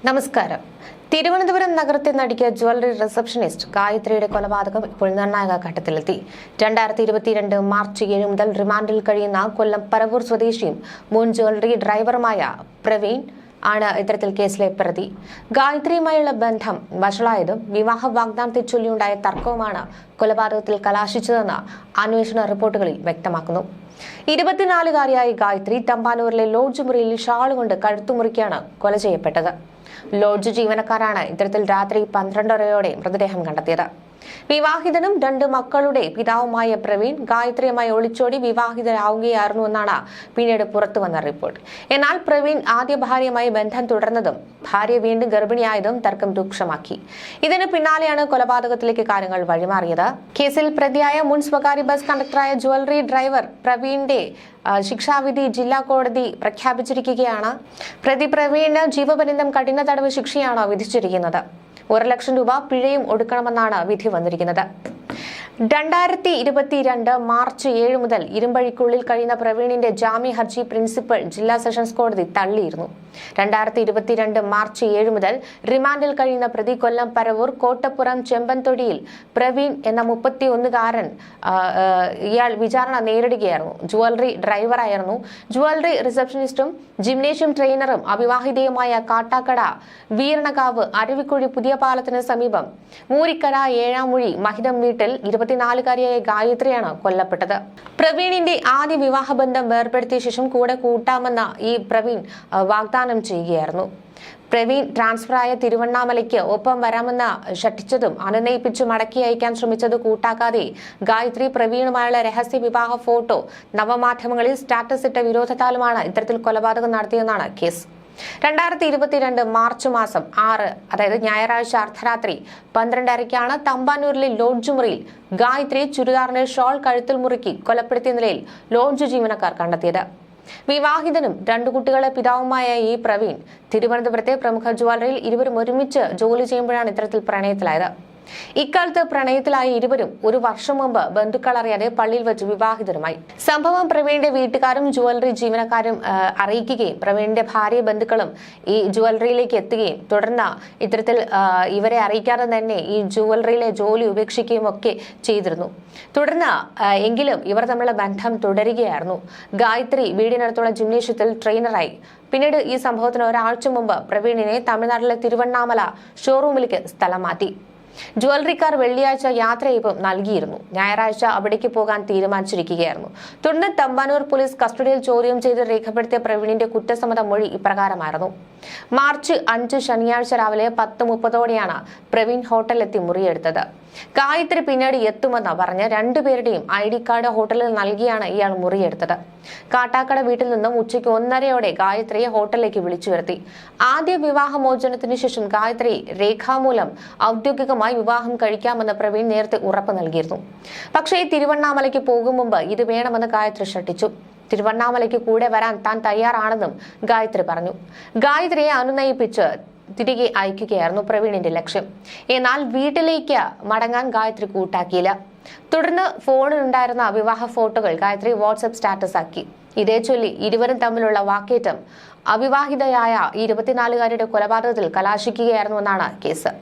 നമസ്കാരം. തിരുവനന്തപുരം നഗരത്തിൽ നടിക്കുക jewellery receptionist ഗായത്രിയുടെ കൊലപാതകം ഇപ്പോൾ നിർണായക ഘട്ടത്തിലെത്തി. 2022 മാർച്ച് 7 മുതൽ റിമാൻഡിൽ കഴിയുന്ന കൊല്ലം പരവൂർ സ്വദേശിയും മുൻ ജ്വല്ലറി ഡ്രൈവറുമായ പ്രവീൺ ആണ് ഇത്തരത്തിൽ കേസിലെ പ്രതി. ഗായത്രിയുമായുള്ള ബന്ധം വഷളായതും വിവാഹ വാഗ്ദാനത്തെ ചൊല്ലിയുണ്ടായ തർക്കവുമാണ് കൊലപാതകത്തിൽ കലാശിച്ചതെന്ന് അന്വേഷണ റിപ്പോർട്ടുകളിൽ വ്യക്തമാക്കുന്നു. 24-കാരിയായ ഗായത്രി തമ്പാനൂരിലെ ലോഡ്ജ് മുറിയിൽ ഷാളുകൊണ്ട് കഴുത്തുമുറിക്കാണ് കൊല ചെയ്യപ്പെട്ടത്. ലോഡ്ജ് ജീവനക്കാരാണ് ഇത്തരത്തിൽ രാത്രി 12:30-ഓടെ മൃതദേഹം കണ്ടെത്തിയത്. വിവാഹിതനും 2 മക്കളുടെ പിതാവുമായ പ്രവീൺ ഗായത്രിയുമായി ഒളിച്ചോടി വിവാഹിതരാവുകയായിരുന്നുവെന്നാണ് പിന്നീട് പുറത്തുവന്ന റിപ്പോർട്ട്. എന്നാൽ പ്രവീൺ ആദ്യ ഭാര്യയുമായി ബന്ധം തുടർന്നതും ഭാര്യ വീണ്ടും ഗർഭിണിയായതും തർക്കം രൂക്ഷമാക്കി. ഇതിന് പിന്നാലെയാണ് കൊലപാതകത്തിലേക്ക് കാര്യങ്ങൾ വഴിമാറിയത്. കേസിൽ പ്രതിയായ മുൻ സ്വകാര്യ ബസ് കണ്ടക്ടറായ ജ്വല്ലറി ഡ്രൈവർ പ്രവീണിന്റെ ശിക്ഷാവിധി ജില്ലാ കോടതി പ്രഖ്യാപിച്ചിരിക്കുകയാണ്. പ്രതി പ്രവീണിന് ജീവപര്യന്തം കഠിന തടവ് ശിക്ഷയാണ് വിധിച്ചിരിക്കുന്നത്. 1 ലക്ഷം രൂപ പിഴയും ഒടുക്കണമെന്നാണ് വിധി വന്നിരിക്കുന്നത്. 2022 മാർച്ച് 7 മുതൽ ഇരുമ്പഴിക്കുള്ളിൽ കഴിയുന്ന പ്രവീണിന്റെ ജാമ്യ ഹർജി പ്രിൻസിപ്പൽ ജില്ലാ സെഷൻസ് കോടതി തള്ളിയിരുന്നു. 2022 മാർച്ച് 7 മുതൽ റിമാൻഡിൽ കഴിയുന്ന പ്രതി കൊല്ലം പരവൂർ കോട്ടപ്പുറം ചെമ്പൻതൊടിയിൽ പ്രവീൺ എന്ന 31-കാരൻ ഇയാൾ വിചാരണ നേരിടുകയായിരുന്നു. ജ്വല്ലറി ഡ്രൈവറായിരുന്നു. ജ്വല്ലറി റിസപ്ഷനിസ്റ്റും ജിംനേഷ്യം ട്രെയിനറും അവിവാഹിതയുമായ കാട്ടാക്കട വീരണകാവ് അരുവിക്കുഴി പുതിയ പാലത്തിന് സമീപം മൂരിക്കര ഏഴാമുഴി മഹിതം വീട്ടിൽ 24-കാരിയായ ഗായത്രിയാണ് കൊല്ലപ്പെട്ടത്. പ്രവീണിന്റെ ആദ്യ വിവാഹബന്ധം വേർപെടുത്തിയ ശേഷം കൂടെ കൂട്ടാമെന്ന ഈ പ്രവീൺ വാഗ്ദാനം ചെയ്യുകയായിരുന്നു. പ്രവീൺ ട്രാൻസ്ഫറായ തിരുവണ്ണാമലയ്ക്ക് ഒപ്പം വരാമെന്ന് ശഠിച്ചതും അനുനയിപ്പിച്ചു മടക്കി അയക്കാൻ ശ്രമിച്ചത് കൂട്ടാക്കാതെ ഗായത്രി പ്രവീണുമായുള്ള രഹസ്യ വിവാഹ ഫോട്ടോ നവമാധ്യമങ്ങളിൽ സ്റ്റാറ്റസ് ഇട്ട വിരോധത്താലുമാണ് ഇത്തരത്തിൽ കൊലപാതകം നടത്തിയെന്നാണ് കേസ്. 2022 മാർച്ച് മാസം 6, അതായത് ഞായറാഴ്ച അർദ്ധരാത്രി 12:30-ക്കാണ് തമ്പാനൂരിലെ ലോഡ്ജ് മുറിയിൽ ഗായത്രി ചുരിദാറിന്റെ ഷോൾ കഴുത്തിൽ മുറുക്കി കൊലപ്പെടുത്തിയ നിലയിൽ ലോഡ്ജ് ജീവനക്കാർ കണ്ടെത്തിയത്. വിവാഹിതനും 2 കുട്ടികളുടെ പിതാവുമായ ഈ പ്രവീൺ തിരുവനന്തപുരത്തെ പ്രമുഖ ജ്വല്ലറിയിൽ ഇരുവരും ഒരുമിച്ച് ജോലി ചെയ്യുമ്പോഴാണ് ഇത്തരത്തിൽ പ്രണയത്തിലായത്. ഇക്കാലത്ത് പ്രണയത്തിലായ ഇരുവരും 1 വർഷം മുമ്പ് ബന്ധുക്കൾ അറിയാതെ പള്ളിയിൽ വെച്ച് വിവാഹിതരുമായി. സംഭവം പ്രവീണിന്റെ വീട്ടുകാരും ജ്വല്ലറി ജീവനക്കാരും അറിയിക്കുകയും പ്രവീണിന്റെ ഭാര്യ ബന്ധുക്കളും ഈ ജ്വല്ലറിയിലേക്ക് എത്തുകയും തുടർന്ന് ഇത്തരത്തിൽ ഇവരെ അറിയിക്കാതെ തന്നെ ഈ ജ്വല്ലറിയിലെ ജോലി ഉപേക്ഷിക്കുകയും ഒക്കെ ചെയ്തിരുന്നു. തുടർന്ന് എങ്കിലും ഇവർ തമ്മിലുള്ള ബന്ധം തുടരുകയായിരുന്നു. ഗായത്രി വീടിനടുത്തുള്ള ജിംനേഷ്യത്തിൽ ട്രെയിനറായി. പിന്നീട് ഈ സംഭവത്തിന് ഒരാഴ്ച മുമ്പ് പ്രവീണിനെ തമിഴ്നാട്ടിലെ തിരുവണ്ണാമല ഷോറൂമിലേക്ക് സ്ഥലം മാറ്റി. ജ്വല്ലറിക്കാർ വെള്ളിയാഴ്ച യാത്രയയപ്പും നൽകിയിരുന്നു. ഞായറാഴ്ച അവിടേക്ക് പോകാൻ തീരുമാനിച്ചിരിക്കുകയായിരുന്നു. തുടർന്ന് തമ്പാനൂർ പോലീസ് കസ്റ്റഡിയിൽ ചോദ്യം ചെയ്ത് രേഖപ്പെടുത്തിയ പ്രവീണിന്റെ കുറ്റസമ്മത മൊഴി ഇപ്രകാരമായിരുന്നു. മാർച്ച് 5 ശനിയാഴ്ച രാവിലെ 10:30-ഓടെയാണ് പ്രവീൺ ഹോട്ടലിലെത്തി മുറിയെടുത്തത്. ഗായത്രി പിന്നീട് എത്തുമെന്ന് പറഞ്ഞ് 2 പേരുടെയും ID കാർഡ് ഹോട്ടലിൽ നൽകിയാണ് ഇയാൾ മുറിയെടുത്തത്. കാട്ടാക്കട വീട്ടിൽ നിന്നും ഉച്ചയ്ക്ക് 1:30-ഓടെ ഗായത്രിയെ ഹോട്ടലിലേക്ക് വിളിച്ചു വരുത്തി. ആദ്യ വിവാഹമോചനത്തിന് ശേഷം ഗായത്രി രേഖാമൂലം ഔദ്യോഗികമായി വിവാഹം കഴിക്കാമെന്ന് പ്രവീൺ നേരത്തെ ഉറപ്പ് നൽകിയിരുന്നു. പക്ഷേ തിരുവണ്ണാമലയ്ക്ക് പോകും മുമ്പ് ഇത് വേണമെന്ന് ഗായത്രി ശഠിച്ചു. തിരുവണ്ണാമലയ്ക്ക് കൂടെ വരാൻ താൻ തയ്യാറാണെന്നും ഗായത്രി പറഞ്ഞു. ഗായത്രിയെ അനുനയിപ്പിച്ച് തിരികെ അയക്കുകയായിരുന്നു പ്രവീണിന്റെ ലക്ഷ്യം. എന്നാൽ വീട്ടിലേക്ക് മടങ്ങാൻ ഗായത്രി കൂട്ടാക്കിയില്ല. തുടർന്ന് ഫോണിലുണ്ടായിരുന്ന വിവാഹ ഫോട്ടോകൾ ഗായത്രി വാട്സ്ആപ്പ് സ്റ്റാറ്റസ് ആക്കി. ഇതേ ചൊല്ലി ഇരുവരും തമ്മിലുള്ള വാക്കേറ്റം അവിവാഹിതയായ 24-കാരിയുടെ കൊലപാതകത്തിൽ കലാശിക്കുകയായിരുന്നുവെന്നാണ് കേസ്.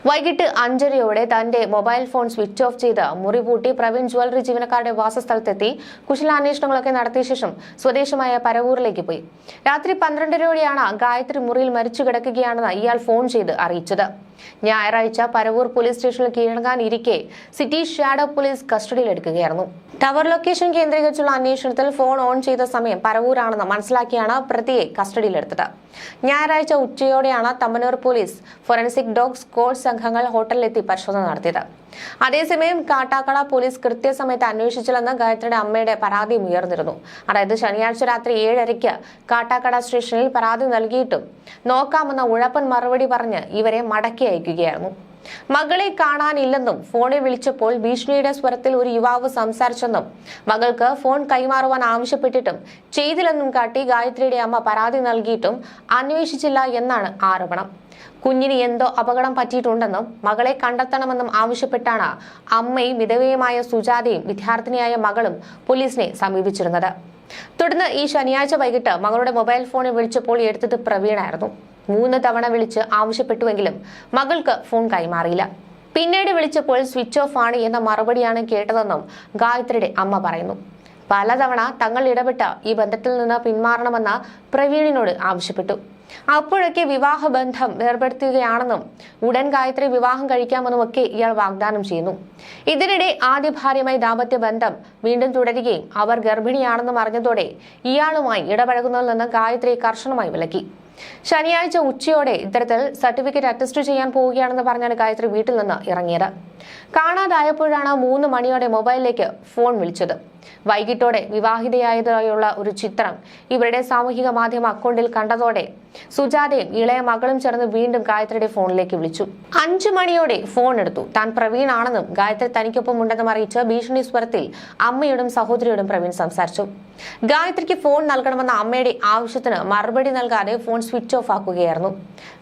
വൈകിട്ട് 5:30-ഓടെ തന്റെ മൊബൈൽ ഫോൺ സ്വിച്ച് ഓഫ് ചെയ്ത് മുറി പൂട്ടി പ്രവീൺ ജ്വല്ലറി ജീവനക്കാരുടെ വാസസ്ഥലത്തെത്തി കുശലാന്വേഷണങ്ങളൊക്കെ നടത്തിയ ശേഷം സ്വദേശമായ പരവൂരിലേക്ക് പോയി. രാത്രി 12:30-ഓടെയാണ് ഗായത്രി മുറിയിൽ മരിച്ചു കിടക്കുകയാണെന്ന് ഇയാൾ ഫോൺ ചെയ്ത് അറിയിച്ചത്. ഞായറാഴ്ച പരവൂർ പോലീസ് സ്റ്റേഷനിൽ കീഴടങ്ങാനിരിക്കെ സിറ്റി ഷാഡോ പോലീസ് കസ്റ്റഡിയിലെടുക്കുകയായിരുന്നു. ടവർ ലൊക്കേഷൻ കേന്ദ്രീകരിച്ചുള്ള അന്വേഷണത്തിൽ ഫോൺ ഓൺ ചെയ്ത സമയം പരവൂരാണെന്ന് മനസ്സിലാക്കിയാണ് പ്രതിയെ കസ്റ്റഡിയിലെടുത്തത്. ഞായറാഴ്ച ഉച്ചയോടെയാണ് Thampanoor police forensic dog squad സംഘങ്ങൾ ഹോട്ടലിലെത്തി പരിശോധന നടത്തിയത്. അതേസമയം കാട്ടാക്കട പോലീസ് കൃത്യസമയത്ത് അന്വേഷിച്ചില്ലെന്ന് ഗായത്രിയുടെ അമ്മയുടെ പരാതിയും ഉയർന്നിരുന്നു. അതായത് ശനിയാഴ്ച രാത്രി 7:30-ക്ക് കാട്ടാക്കട സ്റ്റേഷനിൽ പരാതി നൽകിയിട്ടും നോക്കാമെന്ന ഉഴപ്പൻ മറുപടി പറഞ്ഞ് ഇവരെ മടക്കി അയക്കുകയായിരുന്നു. മകളെ കാണാനില്ലെന്നും ഫോണിൽ വിളിച്ചപ്പോൾ ഭീഷണിയുടെ സ്വരത്തിൽ ഒരു യുവാവ് സംസാരിച്ചെന്നും മകൾക്ക് ഫോൺ കൈമാറുവാൻ ആവശ്യപ്പെട്ടിട്ടും ചെയ്തില്ലെന്നും കാട്ടി ഗായത്രിയുടെ അമ്മ പരാതി നൽകിയിട്ടും അന്വേഷിച്ചില്ല എന്നാണ് ആരോപണം. കുഞ്ഞിന് എന്തോ അപകടം പറ്റിയിട്ടുണ്ടെന്നും മകളെ കണ്ടെത്തണമെന്നും ആവശ്യപ്പെട്ടാണ് അമ്മയും വിധവയുമായ സുജാതയും വിദ്യാർത്ഥിനിയായ മകളും പോലീസിനെ സമീപിച്ചിരുന്നത്. തുടർന്ന് ഈ ശനിയാഴ്ച വൈകിട്ട് മകളുടെ മൊബൈൽ ഫോണിൽ വിളിച്ചപ്പോൾ എടുത്തത് പ്രവീണായിരുന്നു. 3 തവണ വിളിച്ച് ആവശ്യപ്പെട്ടുവെങ്കിലും മകൾക്ക് ഫോൺ കൈമാറിയില്ല. പിന്നീട് വിളിച്ചപ്പോൾ സ്വിച്ച് ഓഫ് ആണ് എന്ന മറുപടിയാണ് കേട്ടതെന്നും ഗായത്രിയുടെ അമ്മ പറയുന്നു. പലതവണ തങ്ങൾ ഇടപെട്ട് ഈ ബന്ധത്തിൽ നിന്ന് പിന്മാറണമെന്ന് പ്രവീണിനോട് ആവശ്യപ്പെട്ടു. അപ്പോഴൊക്കെ വിവാഹബന്ധം ഏർപ്പെടുത്തുകയാണെന്നും ഉടൻ ഗായത്രി വിവാഹം കഴിക്കാമെന്നുമൊക്കെ ഇയാൾ വാഗ്ദാനം ചെയ്യുന്നു. ഇതിനിടെ ആദ്യ ഭാര്യയുമായി ദാമ്പത്യ ബന്ധം വീണ്ടും തുടരുകയും അവർ ഗർഭിണിയാണെന്നും അറിഞ്ഞതോടെ ഇയാളുമായി ഇടപഴകുന്നതിൽ നിന്ന് ഗായത്രിയെ കർശനമായി വിലക്കി. ശനിയാഴ്ച ഉച്ചയോടെ ഇത്തരത്തിൽ സർട്ടിഫിക്കറ്റ് അറ്റസ്റ്റ് ചെയ്യാൻ പോവുകയാണെന്ന് പറഞ്ഞാണ് ഗായത്രി വീട്ടിൽ നിന്ന് ഇറങ്ങിയത്. കാണാതായപ്പോഴാണ് 3 മണിയോടെ മൊബൈലിലേക്ക് ഫോൺ വിളിച്ചത്. വൈകിട്ടോടെ വിവാഹിതയായതായുള്ള ഒരു ചിത്രം ഇവരുടെ സാമൂഹിക മാധ്യമ അക്കൗണ്ടിൽ കണ്ടതോടെ സുജാതയും ഇളയ മകളും ചേർന്ന് വീണ്ടും ഗായത്രിയുടെ ഫോണിലേക്ക് വിളിച്ചു. 5 മണിയോടെ ഫോൺ എടുത്തു. താൻ പ്രവീൺ ആണെന്നും ഗായത്രി തനിക്കൊപ്പം ഉണ്ടെന്നും അറിയിച്ച് ഭീഷണി സ്വരത്തിൽ അമ്മയോടും സഹോദരിയോടും പ്രവീൺ സംസാരിച്ചു. ഗായത്രിക്ക് ഫോൺ നൽകണമെന്ന അമ്മയുടെ ആവശ്യത്തിന് മറുപടി നൽകാതെ ഫോൺ സ്വിച്ച് ഓഫ് ആക്കുകയായിരുന്നു.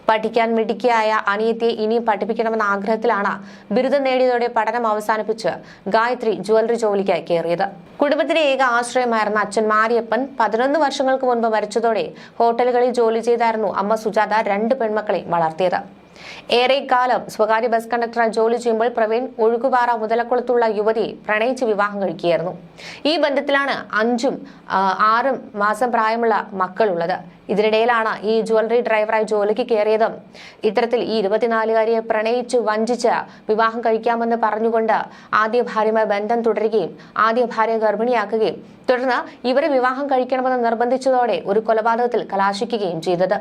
പഠിക്കാൻ മിടുക്കിയായ അനിയത്തിയെ ഇനിയും പഠിപ്പിക്കണമെന്ന ആഗ്രഹത്തിലാണ് ബിരുദം നേടിയതോടെ പഠനം അവസാനിപ്പിച്ച് ഗായത്രി ജ്വല്ലറി ജോലിക്കായി കയറിയത്. കുടുംബത്തിന്റെ ഏക ആശ്രയമായിരുന്ന അച്ഛൻ മാരിയപ്പൻ 11 വർഷങ്ങൾക്ക് മുൻപ് മരിച്ചതോടെ ഹോട്ടലുകളിൽ ജോലി ചെയ്തായിരുന്നു അമ്മ സുജാത 2 പെൺമക്കളെ വളർത്തിയത്. ഏറെക്കാലം സ്വകാര്യ ബസ് കണ്ടക്ടറായി ജോലി ചെയ്യുമ്പോൾ പ്രവീൺ ഒഴുകുപാറ മുതലക്കുളത്തുള്ള യുവതിയെ പ്രണയിച്ച് വിവാഹം കഴിക്കുകയായിരുന്നു. ഈ ബന്ധത്തിലാണ് 5ഉം 6ഉം മാസം പ്രായമുള്ള മക്കളുള്ളത്. ഇതിനിടയിലാണ് ഈ ജ്വല്ലറി ഡ്രൈവറായി ജോലിക്ക് കയറിയതും. ഇത്തരത്തിൽ ഈ 24-കാരിയെ പ്രണയിച്ച് വഞ്ചിച്ച് വിവാഹം കഴിക്കാമെന്ന് പറഞ്ഞുകൊണ്ട് ആദ്യ ഭാര്യയുമായി ബന്ധം തുടരുകയും ആദ്യ ഭാര്യ ഗർഭിണിയാക്കുകയും തുടർന്ന് ഇവരെ വിവാഹം കഴിക്കണമെന്ന് നിർബന്ധിച്ചതോടെ ഒരു കൊലപാതകത്തിൽ കലാശിക്കുകയും ചെയ്തത്.